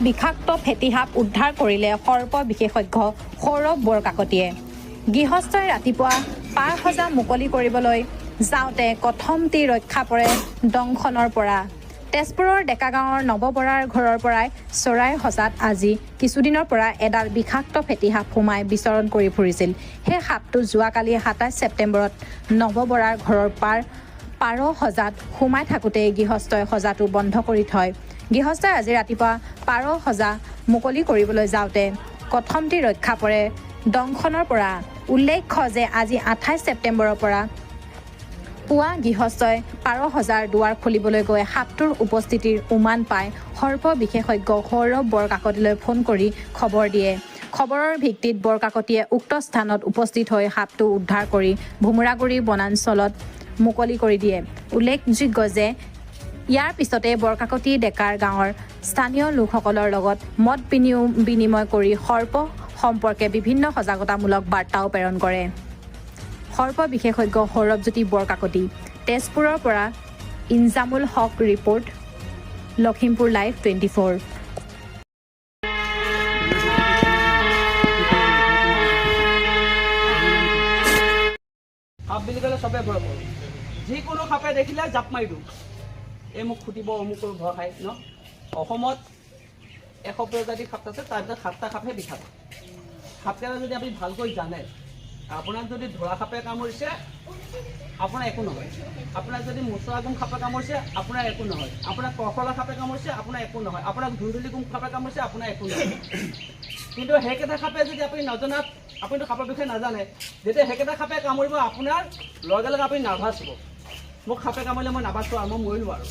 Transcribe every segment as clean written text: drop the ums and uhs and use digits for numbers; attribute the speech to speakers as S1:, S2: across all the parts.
S1: বিষাক্ত ফেটি সাপ উদ্ধাৰ কৰিলে সৰ্প বিশেষজ্ঞ সৌৰভ বৰকাকতিয়ে। গৃহস্থই ৰাতিপুৱা পাৰ সজা মুকলি কৰিবলৈ যাওঁতে কথমটি ৰক্ষা পৰে দংশনৰ পৰা। তেজপুৰৰ ডেকাগাঁৱৰ নৱবৰাৰ ঘৰৰ পৰাই চৰাইৰ সজাত আজি কিছুদিনৰ পৰা এডাল বিষাক্ত ফেটি সাপ সোমাই বিচৰণ কৰি ফুৰিছিল। সেই সাপটো যোৱাকালি ২৭ ছেপ্টেম্বৰত নৱবৰাৰ ঘৰৰ পাৰ সজাত সোমাই থাকোঁতেই গৃহস্থই সজাটো বন্ধ কৰি থয়। গৃহস্থই আজি ৰাতিপুৱা পাৰ সজা মুকলি কৰিবলৈ যাওঁতে কথমটি ৰক্ষা পৰে দংশনৰ পৰা। উল্লেখ্য যে আজি ২৮ ছেপ্টেম্বৰৰ পৰা পুৱা গৃহস্থই পাৰ সজাৰ দুৱাৰ খুলিবলৈ গৈ সাপটোৰ উপস্থিতিৰ উমান পাই সৰ্প বিশেষজ্ঞ সৌৰভ বৰকাকতিলৈ ফোন কৰি খবৰ দিয়ে। খবৰৰ ভিত্তিত বৰকাকতিয়ে উক্ত স্থানত উপস্থিত হৈ সাপটো উদ্ধাৰ কৰি ভোমোৰাগুৰি বনাঞ্চলত মুকলি কৰি দিয়ে। উল্লেখযোগ্য যে ইয়াৰ পিছতে বৰকাকতি ডেকাৰ গাঁৱৰ স্থানীয় লোকসকলৰ লগত মত বিনিময় কৰি সৰ্প সম্পৰ্কে বিভিন্ন সজাগতামূলক বাৰ্তাও প্ৰেৰণ কৰে। সৰ্প বিশেষজ্ঞ সৌৰভজ্যোতি বৰকাকতি। তেজপুৰৰ পৰা ইনজামুল হক ৰিপৰ্ট, লখিমপুৰ লাইভ 24।
S2: সাপ বুলি ক'লে চবে ভয় কৰোঁ। যিকোনো সাপে দেখিলে জাপ মাৰি দিওঁ, এই মোক খুটিব অমুক কৰোঁ ভয় খাই ন। অসমত ১০০ প্ৰজাতিৰ সাপ আছে, তাৰ ভিতৰত ৭টা সাপহে বিষাক্ত। সাপকেইটা যদি আপুনি ভালকৈ জানে, আপোনাক যদি ধৰা সাপে কামুৰিছে আপোনাৰ একো নহয়, আপোনাক যদি মোচোৱাগুম সাপে কামুৰিছে আপোনাৰ একো নহয়, আপোনাক কৰ্কলা সাপে কামুৰিছে আপোনাৰ একো নহয়, আপোনাক ধুন্দুলিগুম সাপে কামুৰিছে আপোনাৰ একো নহয়। কিন্তু সেইকেইটা সাপে যদি আপুনি নজনাত, আপুনিতো সাপৰ বিষয়ে নাজানে, যেতিয়া সেইকেইটা সাপে কামুৰিব আপোনাৰ লগে লগে আপুনি নাৰ্ভাছ হ'ব। মোক সাপে কামুৰিলে মই নাবাচোঁ আৰু মই মৰিলোঁ আৰু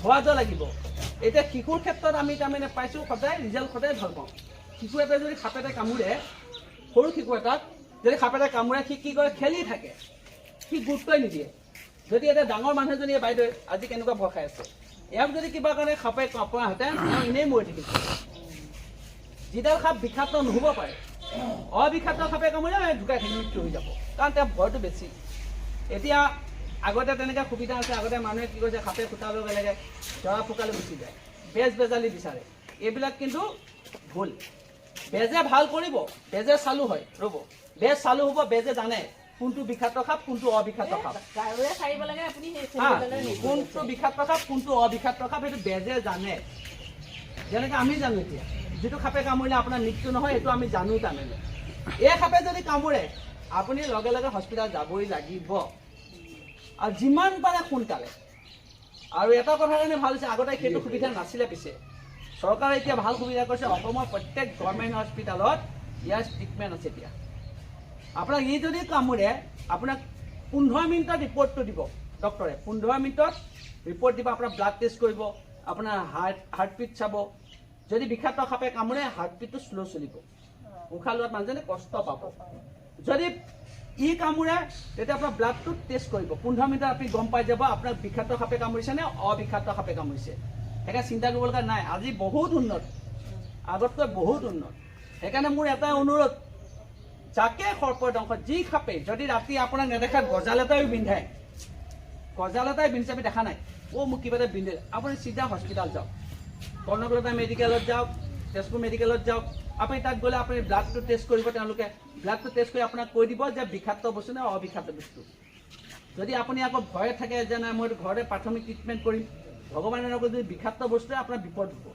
S2: ভয় যোৱা লাগিব। এতিয়া শিশুৰ ক্ষেত্ৰত আমি তাৰমানে পাইছোঁ সদায় ৰিজাল্ট সদায় ভাল পাওঁ। শিশু এটাই যদি সাপ এটা কামুৰে, সৰু শিশু এটাক যদি সাপ এটা কামুৰে, সি কি কৰে খেলি থাকে, সি গুৰুত্বই নিদিয়ে। যদি এটা ডাঙৰ মানুহ এজনীয়ে বাইদেউ আজি কেনেকুৱা ভয় খাই আছে, ইয়াক যদি কিবা কাৰণে সাপে কামোৰাহেঁতেন তেওঁ এনেই মৰি থাকিল। যিডাল সাপ বিষাক্ত নহ'ব পাৰে, অবিষাক্ত সাপে কামুৰিলে ঢুকাই থাকি মৃত্যু হৈ যাব, কাৰণ তেওঁৰ ভয়টো বেছি। এতিয়া আগতে তেনেকৈ সুবিধা আছে, আগতে মানুহে কি কৰিছে, সাপে ফুটাৰ লগে লগে জৰা ফুকালে গুচি যায়, বেজ বেজালি বিচাৰে। এইবিলাক কিন্তু ভুল। বেজে ভাল কৰিব, বেজে চালু হয়, ৰ'ব বেজ চালু হ'ব, বেজে জানে কোনটো বিষাক্ত সাপ কোনটো অবিষাক্ত সাপ, কোনটো বিষাক্ত সাপ কোনটো অবিষাক্ত সাপ, সেইটো বেজে জানে। যেনেকৈ আমি জানো এতিয়া যিটো সাপে কামুৰিলে আপোনাৰ মৃত্যু নহয়, সেইটো আমি জানো। তাৰমানে এই সাপে যদি কামুৰে আপুনি লগে লগে হস্পিটেল যাবই লাগিব, আৰু যিমান পাৰে সোনকালে। আৰু এটা কথা কাৰণে ভাল হৈছে, আগতে সেইটো সুবিধা নাছিলে। পিছে চৰকাৰে এতিয়া ভাল সুবিধা কৰিছে, অসমৰ প্ৰত্যেক গভৰ্ণমেণ্ট হস্পিটেলত ইয়াৰ ট্ৰিটমেণ্ট আছে। এতিয়া আপোনাক ই যদি কামুৰে, আপোনাক 15 মিনিটত ৰিপৰ্টটো দিব ডক্টৰে। 15 মিনিটত ৰিপৰ্ট দিব, আপোনাৰ ব্লাড টেষ্ট কৰিব, আপোনাৰ হাৰ্টবিট চাব। যদি বিষাক্ত সাপে কামুৰে হাৰ্টবিটটো শ্ল' চলিব, উশাহ লোৱাত মানুহজনে কষ্ট পাব। যদি ই কামুৰে তেতিয়া আপোনাৰ ব্লাডটো টেষ্ট কৰিব, 15 মিনিটত আপুনি গম পাই যাব আপোনাক বিষাক্ত সাপে কামুৰিছে নে অবিষাক্ত সাপে কামুৰিছে। সেইকাৰণে চিন্তা কৰিব লগা নাই, আজি বহুত উন্নত, আগতকৈ বহুত উন্নত। সেইকাৰণে মোৰ এটাই অনুৰোধ, যাকে সৰ্পৰ দংশ, যি সাপে যদি ৰাতি আপোনাক নেদেখা গজাল এটাই বিন্ধাই, গজাল এটাই বিন্ধিছে আমি দেখা নাই, মোক কিবা এটা বিন্ধে, আপুনি চিধা হস্পিটেল যাওক, কনকলতা মেডিকেলত যাওক, তেজপুৰ মেডিকেলত যাওক। আপুনি তাত গ'লে আপুনি ব্লাডটো টেষ্ট কৰিব, তেওঁলোকে ব্লাডটো টেষ্ট কৰি আপোনাক কৈ দিব যে বিষাক্ত বস্তু নে অবিষাক্ত বস্তু। যদি আপুনি আকৌ ভয়ে থাকে যে নাই মই ঘৰতে প্ৰাথমিক ট্ৰিটমেণ্ট কৰিম, ভগৱানৰ লগত যদি বিষাক্ত বস্তুৱে আপোনাৰ বিপদ হ'ব।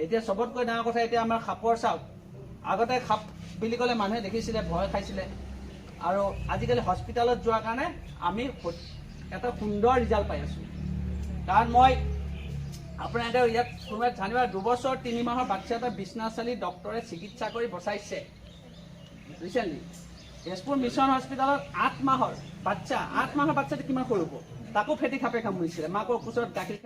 S2: এতিয়া চবতকৈ ডাঙৰ কথা, এতিয়া আমাৰ সাপৰ চাওক, আগতে সাপ বুলি ক'লে মানুহে দেখিছিলে ভয় খাইছিলে, আৰু আজিকালি হস্পিটেলত যোৱাৰ কাৰণে আমি এটা সুন্দৰ ৰিজাল্ট পাই আছোঁ। কাৰণ মই আপোনাৰ এতিয়া ইয়াত কোনোবাই জানিব, 2 বছৰ 3 মাহৰ বাচ্ছা এটা বিছনাচালী ডক্টৰে চিকিৎসা কৰি বচাইছে ৰিচেণ্টলি। তেজপুৰ মিছন হস্পিটেলত 8 মাহৰ বাচ্চাটো কিমান সৰু হ'ব, তাকো ফেটি সাপে কামুৰিছিলে, মাকৰ কোচত গাখীৰ